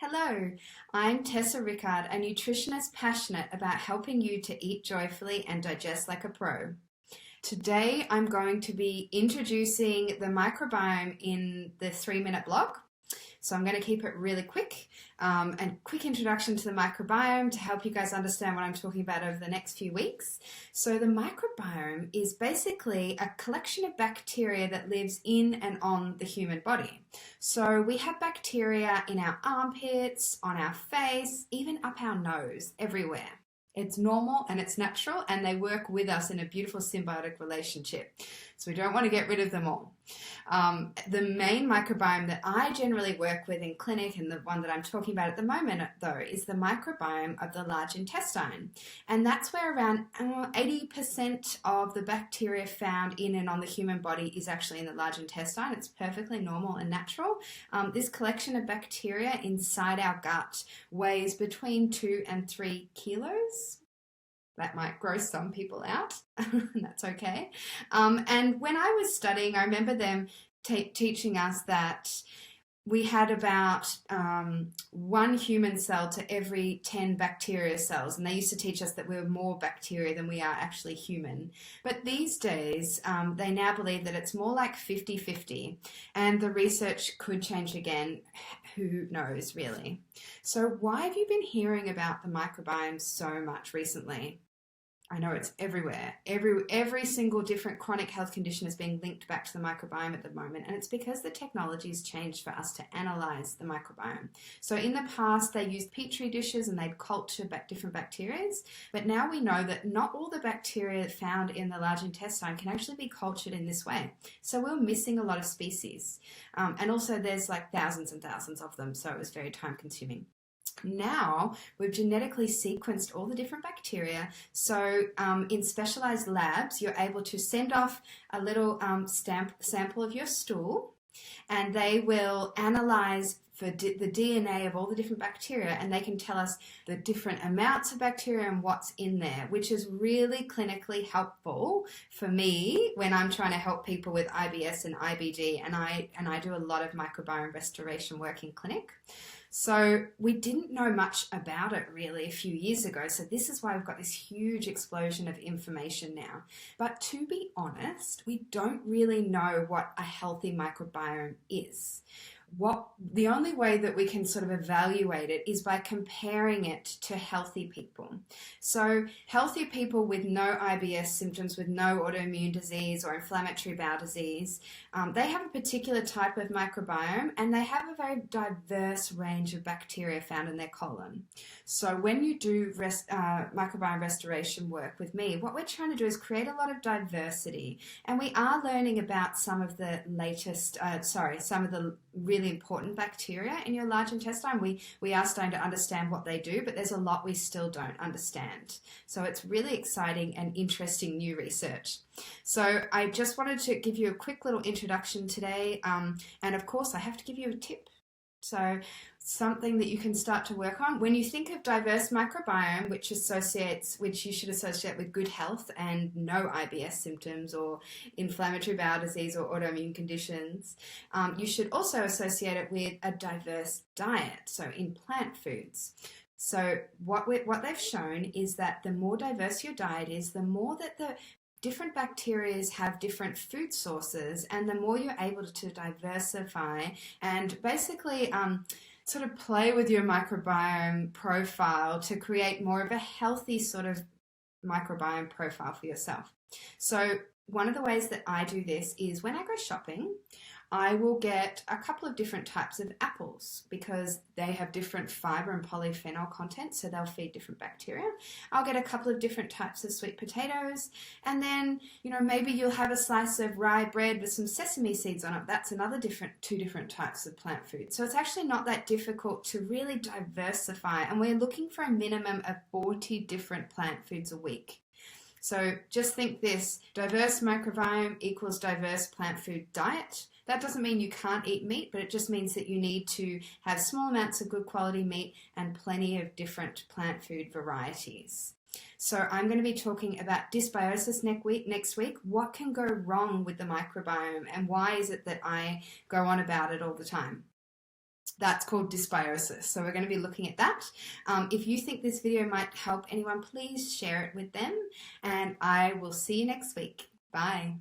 Hello, I'm Tessa Rickard, a nutritionist passionate about helping you to eat joyfully and digest like a pro. Today, I'm going to be introducing the microbiome in the 3-minute block. So I'm going to keep it really quick, and quick introduction to the microbiome to help you guys understand what I'm talking about over the next few weeks. So the microbiome is basically a collection of bacteria that lives in and on the human body. So we have bacteria in our armpits, on our face, even up our nose, everywhere. It's normal and it's natural, and they work with us in a beautiful symbiotic relationship. So we don't want to get rid of them all. The main microbiome that I generally work with in clinic, and the one that I'm talking about at the moment though, is the microbiome of the large intestine. And that's where around 80% of the bacteria found in and on the human body is actually in the large intestine. It's perfectly normal and natural. This collection of bacteria inside our gut weighs between 2 and 3 kilos. That might gross some people out, that's okay. And when I was studying, I remember them teaching us that we had about 1 human cell to every 10 bacteria cells. And they used to teach us that we were more bacteria than we are actually human. But these days, they now believe that it's more like 50-50. And the research could change again. Who knows, really? So why have you been hearing about the microbiome so much recently? I know it's everywhere. Every single different chronic health condition is being linked back to the microbiome at the moment, and it's because the technology has changed for us to analyze the microbiome. So in the past, they used petri dishes and they'd culture different bacteria, but now we know that not all the bacteria found in the large intestine can actually be cultured in this way. So we're missing a lot of species, and also there's like thousands and thousands of them, so it was very time consuming. Now we've genetically sequenced all the different bacteria, so in specialized labs you're able to send off a little sample of your stool, and they will analyze for the DNA of all the different bacteria, and they can tell us the different amounts of bacteria and what's in there, which is really clinically helpful for me when I'm trying to help people with IBS and IBD, and I do a lot of microbiome restoration work in clinic. So we didn't know much about it really a few years ago. So this is why we've got this huge explosion of information now. But to be honest, we don't really know what a healthy microbiome is. The only way that we can sort of evaluate it is by comparing it to healthy people. So healthy people with no IBS symptoms, with no autoimmune disease or inflammatory bowel disease, they have a particular type of microbiome, and they have a very diverse range of bacteria found in their colon. So when you do microbiome restoration work with me, what we're trying to do is create a lot of diversity, and we are learning about some of the some of the really important bacteria in your large intestine. We are starting to understand what they do, but there's a lot we still don't understand. So it's really exciting and interesting new research. So I just wanted to give you a quick little introduction today, and of course I have to give you a tip. So something that you can start to work on. When you think of diverse microbiome, which you should associate with good health and no IBS symptoms or inflammatory bowel disease or autoimmune conditions, you should also associate it with a diverse diet, so in plant foods. So what they've shown is that the more diverse your diet is, the more that the different bacteria have different food sources, and the more you're able to diversify and basically sort of play with your microbiome profile to create more of a healthy sort of microbiome profile for yourself. So one of the ways that I do this is when I go shopping, I will get a couple of different types of apples because they have different fiber and polyphenol content, so they'll feed different bacteria. I'll get a couple of different types of sweet potatoes, and then, maybe you'll have a slice of rye bread with some sesame seeds on it. That's another 2 different types of plant food. So it's actually not that difficult to really diversify, and we're looking for a minimum of 40 different plant foods a week. So just think this: diverse microbiome equals diverse plant food diet. That doesn't mean you can't eat meat, but it just means that you need to have small amounts of good quality meat and plenty of different plant food varieties. So I'm going to be talking about dysbiosis next week. What can go wrong with the microbiome, and why is it that I go on about it all the time? That's called dysbiosis. So we're going to be looking at that. If you think this video might help anyone, please share it with them. And I will see you next week. Bye.